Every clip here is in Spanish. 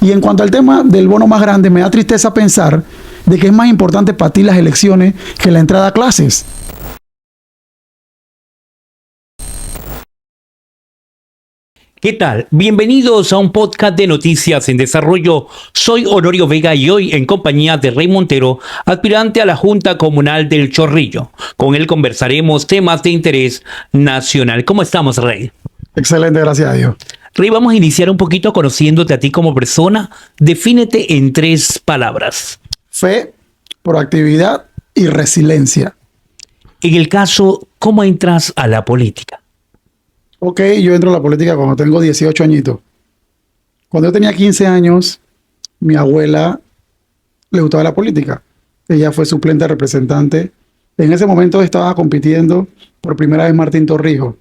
Y en cuanto al tema del bono más grande, me da tristeza pensar de que es más importante para ti las elecciones que la entrada a clases. ¿Qué tal? Bienvenidos a un podcast de noticias en desarrollo. Soy Honorio Vega y hoy en compañía de Rey Montero, aspirante a la Junta Comunal del Chorrillo. Con él conversaremos temas de interés nacional. ¿Cómo estamos, Rey? Excelente, gracias a Dios. Rey, vamos a iniciar un poquito conociéndote a ti como persona. Defínete en 3 palabras. Fe, proactividad y resiliencia. En el caso, ¿cómo entras a la política? Ok, yo entro a la política cuando tengo 18 añitos. Cuando yo tenía 15 años, mi abuela le gustaba la política. Ella fue suplente representante. En ese momento estaba compitiendo por primera vez Martín Torrijos.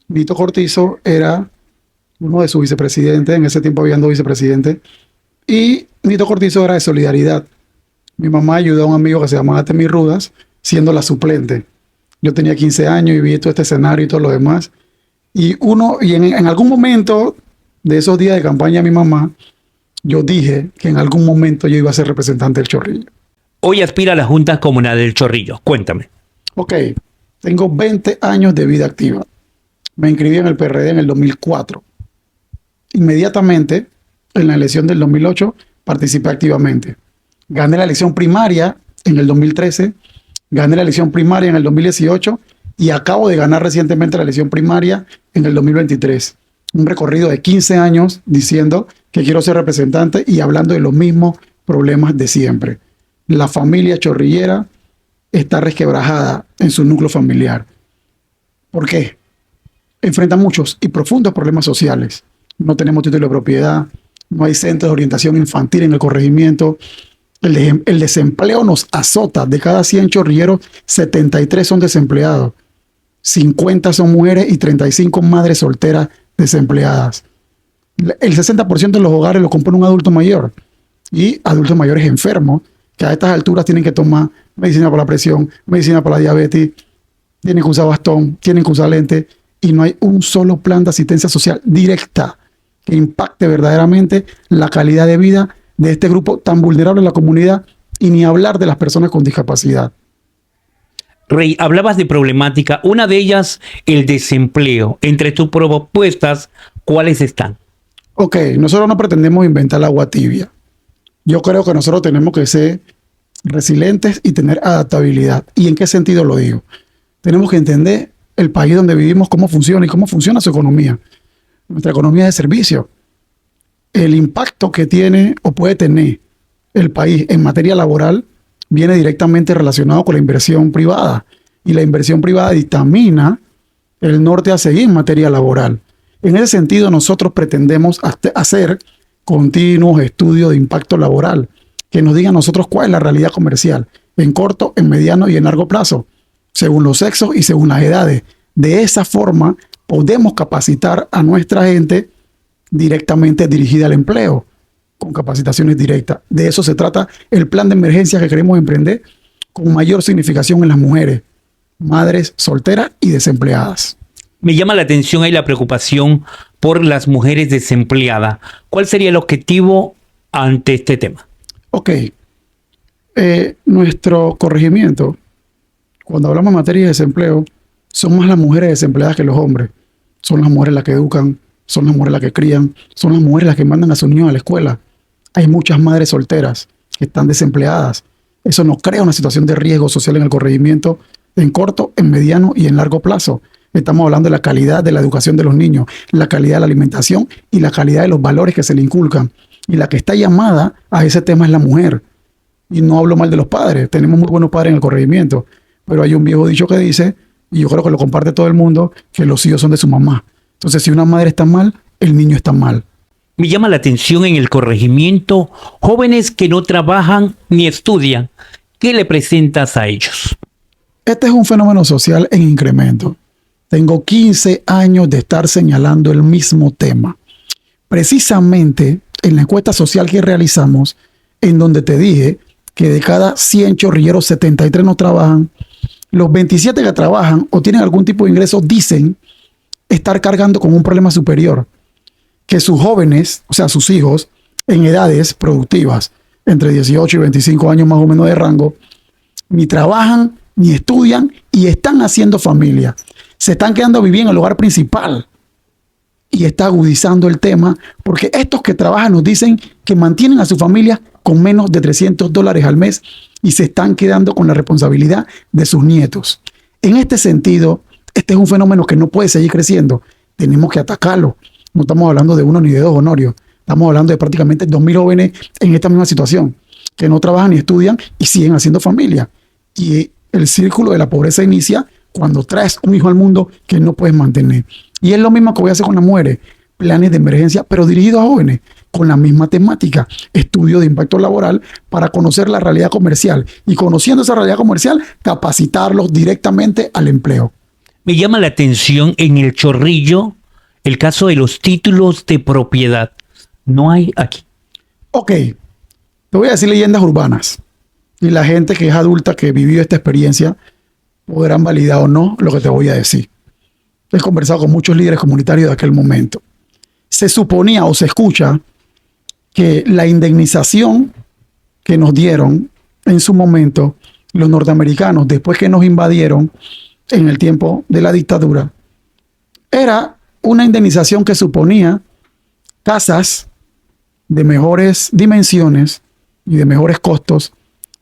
Nito Cortizo era uno de sus vicepresidentes. En ese tiempo habían 2 vicepresidentes. Y Nito Cortizo era de Solidaridad. Mi mamá ayudó a un amigo que se llamaba Temi Rudas, siendo la suplente. Yo tenía 15 años y vi todo este escenario y todo lo demás. Y en algún momento de esos días de campaña de mi mamá, yo dije que en algún momento yo iba a ser representante del Chorrillo. Hoy aspira a la Junta Comunal del Chorrillo. Cuéntame. Ok, tengo 20 años de vida activa. Me inscribí en el PRD en el 2004. Inmediatamente, en la elección del 2008, participé activamente. Gané la elección primaria en el 2013, gané la elección primaria en el 2018 y acabo de ganar recientemente la elección primaria en el 2023. Un recorrido de 15 años diciendo que quiero ser representante y hablando de los mismos problemas de siempre. La familia chorrillera está resquebrajada en su núcleo familiar. ¿Por qué? Enfrenta muchos y profundos problemas sociales. No tenemos título de propiedad, no hay centros de orientación infantil en el corregimiento. El desempleo nos azota. De cada 100 chorrilleros, 73 son desempleados. 50 son mujeres y 35 madres solteras desempleadas. El 60% de los hogares lo compone un adulto mayor y adultos mayores enfermos que a estas alturas tienen que tomar medicina para la presión, medicina para la diabetes, tienen que usar bastón, tienen que usar lentes y no hay un solo plan de asistencia social directa que impacte verdaderamente la calidad de vida de este grupo tan vulnerable en la comunidad y ni hablar de las personas con discapacidad. Rey, hablabas de problemática, una de ellas el desempleo. Entre tus propuestas, ¿cuáles están? Ok, nosotros no pretendemos inventar la agua tibia. Yo creo que nosotros tenemos que ser resilientes y tener adaptabilidad. ¿Y en qué sentido lo digo? Tenemos que entender el país donde vivimos, cómo funciona y cómo funciona su economía. Nuestra economía es de servicio. El impacto que tiene o puede tener el país en materia laboral viene directamente relacionado con la inversión privada. Y la inversión privada dictamina el norte a seguir en materia laboral. En ese sentido, nosotros pretendemos hacer continuos estudios de impacto laboral que nos digan a nosotros cuál es la realidad comercial en corto, en mediano y en largo plazo, según los sexos y según las edades. De esa forma, podemos capacitar a nuestra gente directamente dirigida al empleo, con capacitaciones directas. De eso se trata el plan de emergencia que queremos emprender con mayor significación en las mujeres, madres solteras y desempleadas. Me llama la atención ahí la preocupación por las mujeres desempleadas. ¿Cuál sería el objetivo ante este tema? Ok, nuestro corregimiento, cuando hablamos en materia de desempleo, son más las mujeres desempleadas que los hombres. Son las mujeres las que educan, son las mujeres las que crían, son las mujeres las que mandan a sus niños a la escuela. Hay muchas madres solteras que están desempleadas. Eso nos crea una situación de riesgo social en el corregimiento en corto, en mediano y en largo plazo. Estamos hablando de la calidad de la educación de los niños, la calidad de la alimentación y la calidad de los valores que se le inculcan. Y la que está llamada a ese tema es la mujer. Y no hablo mal de los padres. Tenemos muy buenos padres en el corregimiento. Pero hay un viejo dicho que dice, y yo creo que lo comparte todo el mundo, que los hijos son de su mamá. Entonces, si una madre está mal, el niño está mal. Me llama la atención en el corregimiento jóvenes que no trabajan ni estudian. ¿Qué le presentas a ellos? Este es un fenómeno social en incremento. Tengo 15 años de estar señalando el mismo tema. Precisamente en la encuesta social que realizamos, en donde te dije que de cada 100 chorrilleros, 73 no trabajan, los 27 que trabajan o tienen algún tipo de ingreso dicen estar cargando con un problema superior, que sus jóvenes, o sea, sus hijos, en edades productivas, entre 18 y 25 años más o menos de rango, ni trabajan, ni estudian y están haciendo familia. Se están quedando a vivir en el hogar principal. Y está agudizando el tema porque estos que trabajan nos dicen que mantienen a su familia con menos de $300 al mes y se están quedando con la responsabilidad de sus nietos. En este sentido, este es un fenómeno que no puede seguir creciendo. Tenemos que atacarlo. No estamos hablando de uno ni de dos, Honorio. Estamos hablando de prácticamente 2.000 jóvenes en esta misma situación, que no trabajan ni estudian y siguen haciendo familia. Y el círculo de la pobreza inicia cuando traes un hijo al mundo que no puedes mantener. Y es lo mismo que voy a hacer con las mujeres. Planes de emergencia, pero dirigidos a jóvenes, con la misma temática. Estudio de impacto laboral para conocer la realidad comercial. Y conociendo esa realidad comercial, capacitarlos directamente al empleo. Me llama la atención en el Chorrillo el caso de los títulos de propiedad. No hay aquí. Ok, te voy a decir leyendas urbanas. Y la gente que es adulta, que vivió esta experiencia, podrán validar o no lo que te voy a decir. He conversado con muchos líderes comunitarios de aquel momento. Se suponía o se escucha que la indemnización que nos dieron en su momento los norteamericanos después que nos invadieron en el tiempo de la dictadura era una indemnización que suponía casas de mejores dimensiones y de mejores costos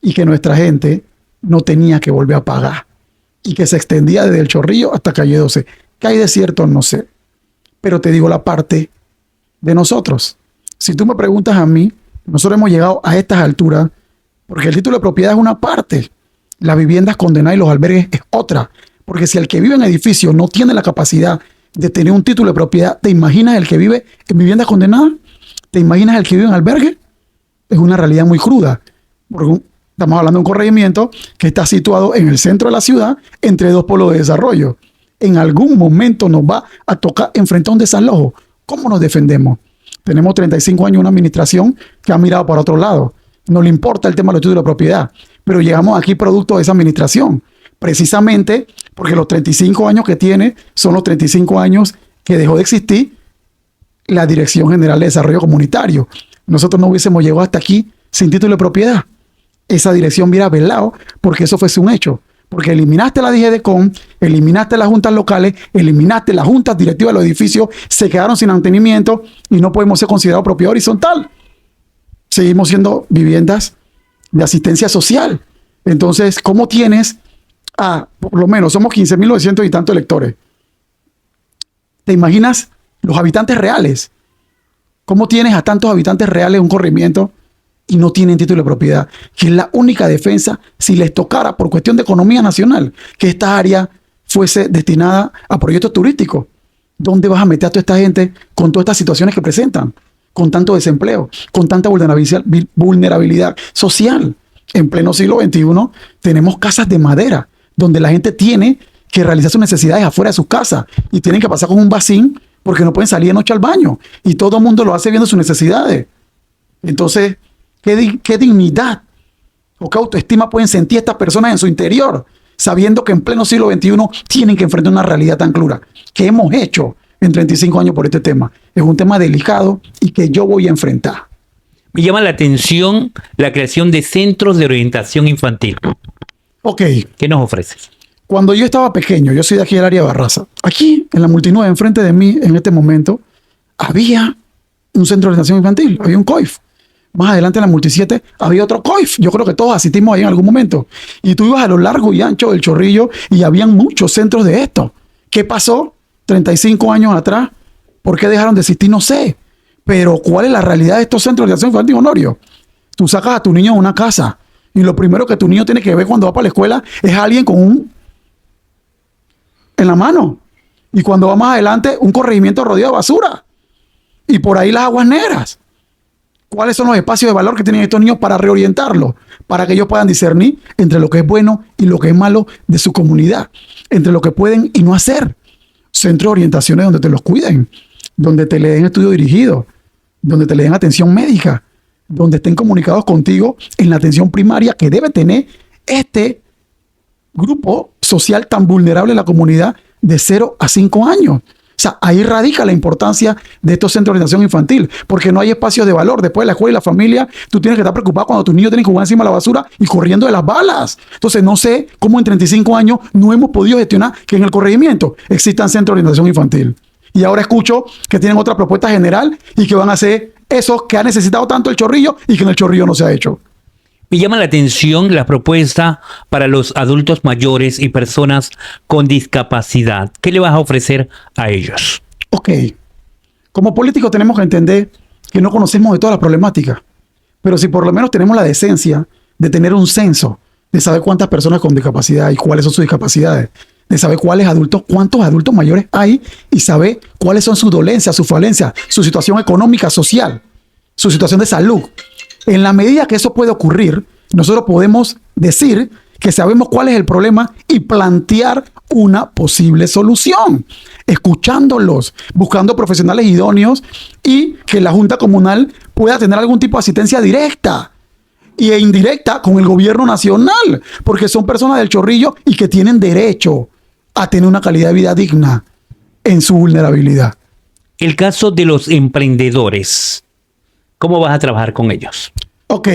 y que nuestra gente no tenía que volver a pagar y que se extendía desde el Chorrillo hasta Calle 12. ¿Qué hay de cierto? No sé. Pero te digo la parte de nosotros. Si tú me preguntas a mí, nosotros hemos llegado a estas alturas porque el título de propiedad es una parte. Las viviendas condenadas y los albergues es otra. Porque si el que vive en edificios no tiene la capacidad de tener un título de propiedad, ¿te imaginas el que vive en viviendas condenadas? ¿Te imaginas el que vive en albergue? Es una realidad muy cruda. Porque estamos hablando de un corregimiento que está situado en el centro de la ciudad entre dos polos de desarrollo. En algún momento nos va a tocar enfrentar un desalojo. ¿Cómo nos defendemos? Tenemos 35 años una administración que ha mirado para otro lado. No le importa el tema de los títulos de propiedad, pero llegamos aquí producto de esa administración. Precisamente porque los 35 años que tiene son los 35 años que dejó de existir la Dirección General de Desarrollo Comunitario. Nosotros no hubiésemos llegado hasta aquí sin título de propiedad. Esa dirección hubiera velado porque eso fuese un hecho. Porque eliminaste la DGDCON, eliminaste las juntas locales, eliminaste las juntas directivas de los edificios, se quedaron sin mantenimiento y no podemos ser considerados propiedad horizontal. Seguimos siendo viviendas de asistencia social. Entonces, ¿cómo tienes por lo menos, somos 15.900 y tantos electores? ¿Te imaginas los habitantes reales? ¿Cómo tienes a tantos habitantes reales en un corregimiento y no tienen título de propiedad? Que es la única defensa si les tocara por cuestión de economía nacional que esta área fuese destinada a proyectos turísticos. ¿Dónde vas a meter a toda esta gente con todas estas situaciones que presentan? Con tanto desempleo, con tanta vulnerabilidad social. En pleno siglo XXI tenemos casas de madera donde la gente tiene que realizar sus necesidades afuera de sus casas y tienen que pasar con un bacín porque no pueden salir de noche al baño y todo el mundo lo hace viendo sus necesidades. Entonces, ¿qué dignidad o qué autoestima pueden sentir estas personas en su interior sabiendo que en pleno siglo XXI tienen que enfrentar una realidad tan cruda? ¿Qué hemos hecho en 35 años por este tema? Es un tema delicado y que yo voy a enfrentar. Me llama la atención la creación de centros de orientación infantil. Ok. ¿Qué nos ofreces? Cuando yo estaba pequeño, yo soy de aquí del área de Barraza. Aquí, en la Multinueve, enfrente de mí, en este momento, había un centro de orientación infantil, había un COIF. Más adelante en la Multi7 había otro COIF. Yo creo que todos asistimos ahí en algún momento. Y tú ibas a lo largo y ancho del Chorrillo y habían muchos centros de esto. ¿Qué pasó 35 años atrás? ¿Por qué dejaron de existir? No sé. Pero ¿cuál es la realidad de estos centros de orientación infantil, Honorio? Tú sacas a tu niño a una casa y lo primero que tu niño tiene que ver cuando va para la escuela es alguien con un en la mano. Y cuando va más adelante, un corregimiento rodeado de basura. Y por ahí las aguas negras. ¿Cuáles son los espacios de valor que tienen estos niños para reorientarlos? Para que ellos puedan discernir entre lo que es bueno y lo que es malo de su comunidad. Entre lo que pueden y no hacer. Centros de orientaciones donde te los cuiden. Donde te le den estudio dirigido. Donde te le den atención médica. Donde estén comunicados contigo en la atención primaria que debe tener este grupo social tan vulnerable en la comunidad de 0 a 5 años. sea, ahí radica la importancia de estos centros de orientación infantil, porque no hay espacios de valor. Después de la escuela y la familia, tú tienes que estar preocupado cuando tus niños tienen que jugar encima de la basura y corriendo de las balas. Entonces, no sé cómo en 35 años no hemos podido gestionar que en el corregimiento existan centros de orientación infantil. Y ahora escucho que tienen otra propuesta general y que van a hacer eso que ha necesitado tanto el Chorrillo y que en el Chorrillo no se ha hecho. Me llama la atención la propuesta para los adultos mayores y personas con discapacidad. ¿Qué le vas a ofrecer a ellos? Ok, como políticos tenemos que entender que no conocemos de todas las problemáticas, pero si por lo menos tenemos la decencia de tener un censo, de saber cuántas personas con discapacidad y cuáles son sus discapacidades, de saber cuántos adultos mayores hay y saber cuáles son sus dolencias, sus falencias, su situación económica, social, su situación de salud. En la medida que eso puede ocurrir, nosotros podemos decir que sabemos cuál es el problema y plantear una posible solución, escuchándolos, buscando profesionales idóneos y que la Junta Comunal pueda tener algún tipo de asistencia directa e indirecta con el gobierno nacional, porque son personas del Chorrillo y que tienen derecho a tener una calidad de vida digna en su vulnerabilidad. El caso de los emprendedores. ¿Cómo vas a trabajar con ellos? Ok,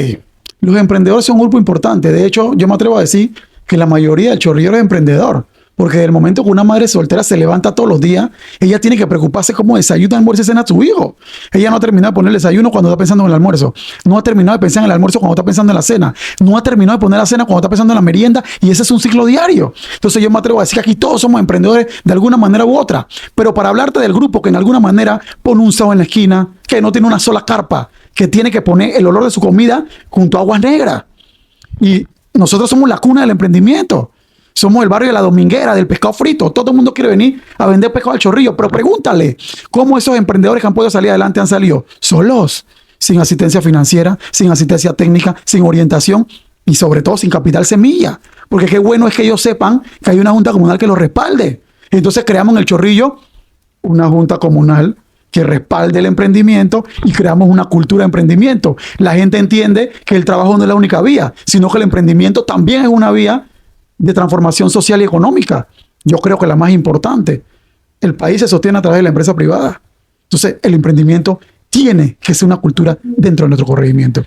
los emprendedores son un grupo importante. De hecho, yo me atrevo a decir que la mayoría del Chorrillo es emprendedor. Porque desde el momento que una madre soltera se levanta todos los días, ella tiene que preocuparse cómo desayuno, almuerzo y cena a su hijo. Ella no ha terminado de poner el desayuno cuando está pensando en el almuerzo. No ha terminado de pensar en el almuerzo cuando está pensando en la cena. No ha terminado de poner la cena cuando está pensando en la merienda. Y ese es un ciclo diario. Entonces yo me atrevo a decir que aquí todos somos emprendedores de alguna manera u otra. Pero para hablarte del grupo que en alguna manera pone un sábado en la esquina, que no tiene una sola carpa, que tiene que poner el olor de su comida junto a aguas negras. Y nosotros somos la cuna del emprendimiento. Somos el barrio de la Dominguera, del pescado frito. Todo el mundo quiere venir a vender pescado al Chorrillo. Pero pregúntale, ¿cómo esos emprendedores que han podido salir adelante han salido? Solos, sin asistencia financiera, sin asistencia técnica, sin orientación y sobre todo sin capital semilla. Porque qué bueno es que ellos sepan que hay una junta comunal que los respalde. Entonces creamos en el Chorrillo una junta comunal que respalde el emprendimiento y creamos una cultura de emprendimiento. La gente entiende que el trabajo no es la única vía, sino que el emprendimiento también es una vía de transformación social y económica. Yo creo que la más importante. El país se sostiene a través de la empresa privada. Entonces, el emprendimiento tiene que ser una cultura dentro de nuestro corregimiento.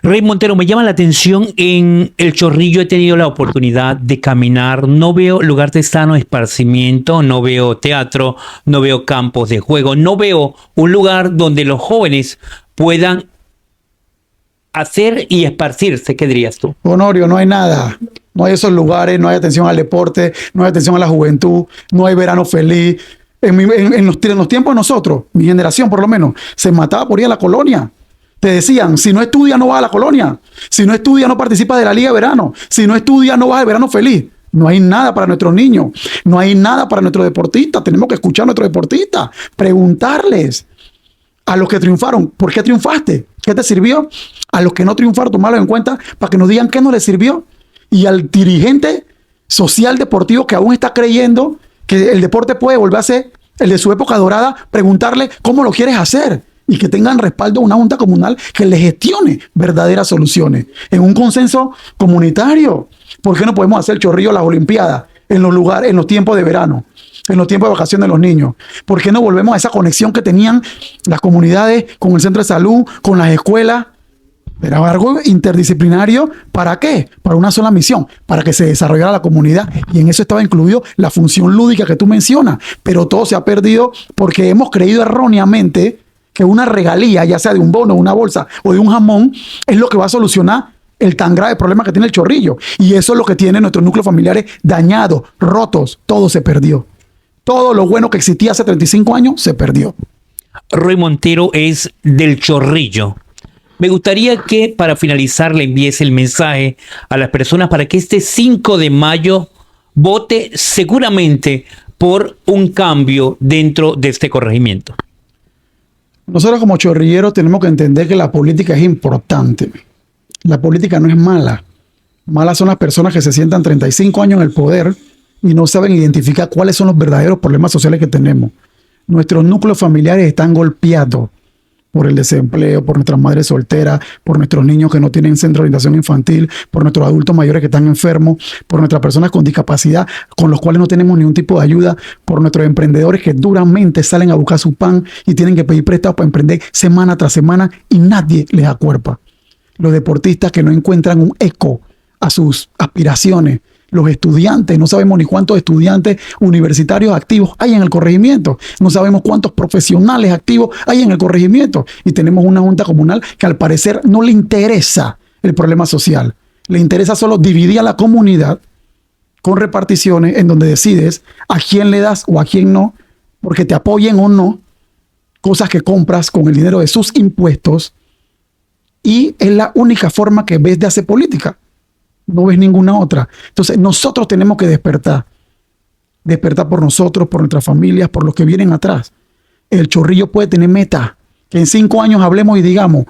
Rey Montero, me llama la atención, en el Chorrillo he tenido la oportunidad de caminar, no veo lugar de sano esparcimiento, no veo teatro, no veo campos de juego, no veo un lugar donde los jóvenes puedan hacer y esparcirse. ¿Qué dirías tú? Honorio, no hay nada. No hay esos lugares, no hay atención al deporte, no hay atención a la juventud, no hay verano feliz. En los tiempos de nosotros, mi generación por lo menos, se mataba por ir a la colonia. Te decían, si no estudias no vas a la colonia. Si no estudias no participas de la liga de verano. Si no estudias no vas al verano feliz. No hay nada para nuestros niños. No hay nada para nuestros deportistas. Tenemos que escuchar a nuestros deportistas. Preguntarles a los que triunfaron, ¿por qué triunfaste? ¿Qué te sirvió? A los que no triunfaron, tomarlo en cuenta para que nos digan qué no les sirvió. Y al dirigente social deportivo que aún está creyendo que el deporte puede volver a ser el de su época dorada, preguntarle cómo lo quieres hacer y que tengan respaldo de una junta comunal que le gestione verdaderas soluciones en un consenso comunitario. ¿Por qué no podemos hacer el Chorrillo las Olimpiadas en los lugares, en los tiempos de verano, en los tiempos de vacaciones de los niños? ¿Por qué no volvemos a esa conexión que tenían las comunidades con el centro de salud, con las escuelas? Era algo interdisciplinario. ¿Para qué? Para una sola misión, para que se desarrollara la comunidad. Y en eso estaba incluido la función lúdica que tú mencionas. Pero todo se ha perdido porque hemos creído erróneamente que una regalía, ya sea de un bono, una bolsa o de un jamón, es lo que va a solucionar el tan grave problema que tiene el Chorrillo. Y eso es lo que tiene nuestros núcleos familiares dañados, rotos. Todo se perdió. Todo lo bueno que existía hace 35 años se perdió. Roy Montero es del Chorrillo. Me gustaría que para finalizar le envíes el mensaje a las personas para que este 5 de mayo vote seguramente por un cambio dentro de este corregimiento. Nosotros como chorrilleros tenemos que entender que la política es importante. La política no es mala. Malas son las personas que se sientan 35 años en el poder y no saben identificar cuáles son los verdaderos problemas sociales que tenemos. Nuestros núcleos familiares están golpeados. por el desempleo, por nuestras madres solteras, por nuestros niños que no tienen centro de orientación infantil, por nuestros adultos mayores que están enfermos, por nuestras personas con discapacidad, con los cuales no tenemos ningún tipo de ayuda, por nuestros emprendedores que duramente salen a buscar su pan y tienen que pedir prestado para emprender semana tras semana y nadie les acuerpa. Los deportistas que no encuentran un eco a sus aspiraciones. Los estudiantes, no sabemos ni cuántos estudiantes universitarios activos hay en el corregimiento. No sabemos cuántos profesionales activos hay en el corregimiento. Y tenemos una junta comunal que al parecer no le interesa el problema social. Le interesa solo dividir a la comunidad con reparticiones en donde decides a quién le das o a quién no, porque te apoyen o no, cosas que compras con el dinero de sus impuestos. Y es la única forma que ves de hacer política. No ves ninguna otra. Entonces nosotros tenemos que despertar. Despertar por nosotros, por nuestras familias, por los que vienen atrás. El Chorrillo puede tener meta. Que en 5 años hablemos y digamos,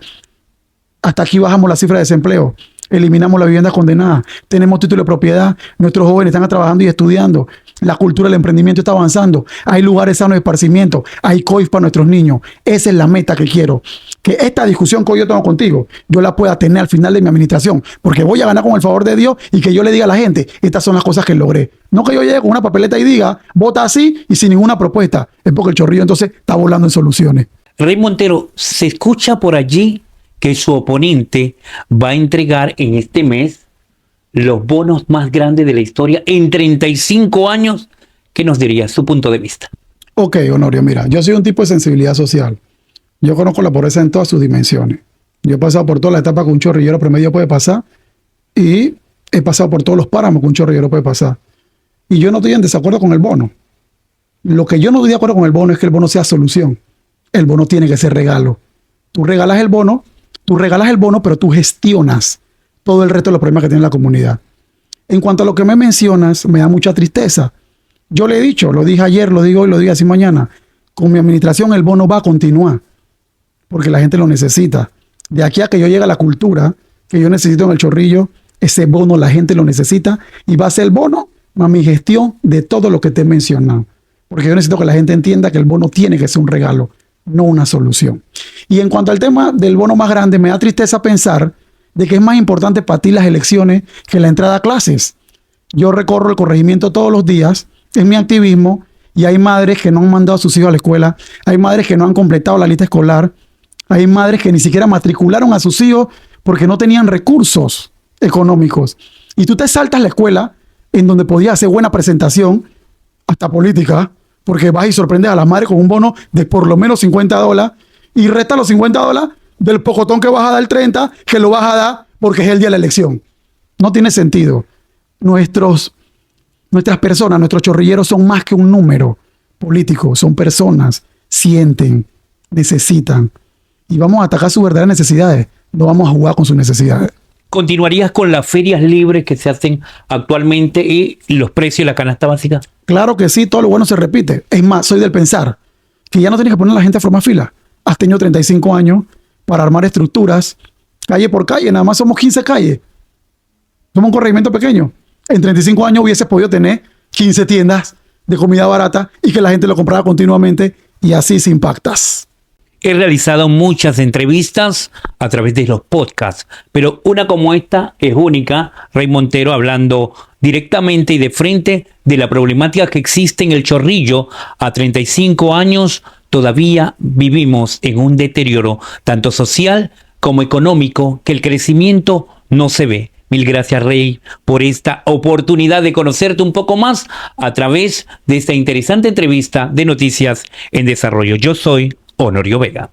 hasta aquí bajamos la cifra de desempleo. Eliminamos la vivienda condenada. Tenemos título de propiedad. Nuestros jóvenes están trabajando y estudiando. La cultura del emprendimiento está avanzando. Hay lugares sanos de esparcimiento. Hay COIF para nuestros niños. Esa es la meta que quiero. Que esta discusión que hoy yo tengo contigo, yo la pueda tener al final de mi administración. Porque voy a ganar con el favor de Dios y que yo le diga a la gente, estas son las cosas que logré. No que yo llegue con una papeleta y diga, vota así y sin ninguna propuesta. Es porque el Chorrillo entonces está volando en soluciones. Rey Montero, se escucha por allí que su oponente va a entregar en este mes los bonos más grandes de la historia en 35 años. ¿Qué nos diría su punto de vista? Ok, Honorio, mira, yo soy un tipo de sensibilidad social. Yo conozco la pobreza en todas sus dimensiones. Yo he pasado por toda la etapa que un chorrillero promedio puede pasar y he pasado por todos los páramos que un chorrillero puede pasar. Y yo no estoy en desacuerdo con el bono. Lo que yo no estoy de acuerdo con el bono es que el bono sea solución. El bono tiene que ser regalo. Tú regalas el bono, pero tú gestionas todo el resto de los problemas que tiene la comunidad. En cuanto a lo que me mencionas, me da mucha tristeza. Yo le he dicho, lo dije ayer, lo digo hoy, lo digo así mañana. Con mi administración el bono va a continuar, porque la gente lo necesita. De aquí a que yo llegue a la cultura que yo necesito en el Chorrillo, ese bono la gente lo necesita y va a ser el bono más mi gestión de todo lo que te he mencionado. Porque yo necesito que la gente entienda que el bono tiene que ser un regalo, no una solución. Y en cuanto al tema del bono más grande, me da tristeza pensar de que es más importante para ti las elecciones que la entrada a clases. Yo recorro el corregimiento todos los días, es mi activismo, y hay madres que no han mandado a sus hijos a la escuela, hay madres que no han completado la lista escolar, hay madres que ni siquiera matricularon a sus hijos porque no tenían recursos económicos. Y tú te saltas la escuela en donde podías hacer buena presentación, hasta política, porque vas y sorprendes a las madres con un bono de por lo menos $50 y resta los $50 del pocotón que vas a dar el 30, que lo vas a dar porque es el día de la elección. No tiene sentido. Nuestras personas, nuestros chorrilleros son más que un número político, son personas, sienten, necesitan. Y vamos a atacar sus verdaderas necesidades, no vamos a jugar con sus necesidades. ¿Continuarías con las ferias libres que se hacen actualmente y los precios de la canasta básica? Claro que sí, todo lo bueno se repite. Es más, soy del pensar que ya no tienes que poner a la gente a formar fila. Has tenido 35 años para armar estructuras, calle por calle, nada más somos 15 calles. Somos un corregimiento pequeño. En 35 años hubieses podido tener 15 tiendas de comida barata y que la gente lo comprara continuamente y así se impactas. He realizado muchas entrevistas a través de los podcasts, pero una como esta es única. Rey Montero hablando directamente y de frente de la problemática que existe en el Chorrillo. A 35 años todavía vivimos en un deterioro tanto social como económico, que el crecimiento no se ve. Mil gracias, Rey, por esta oportunidad de conocerte un poco más a través de esta interesante entrevista de Noticias en Desarrollo. Yo soy Honorio Vega.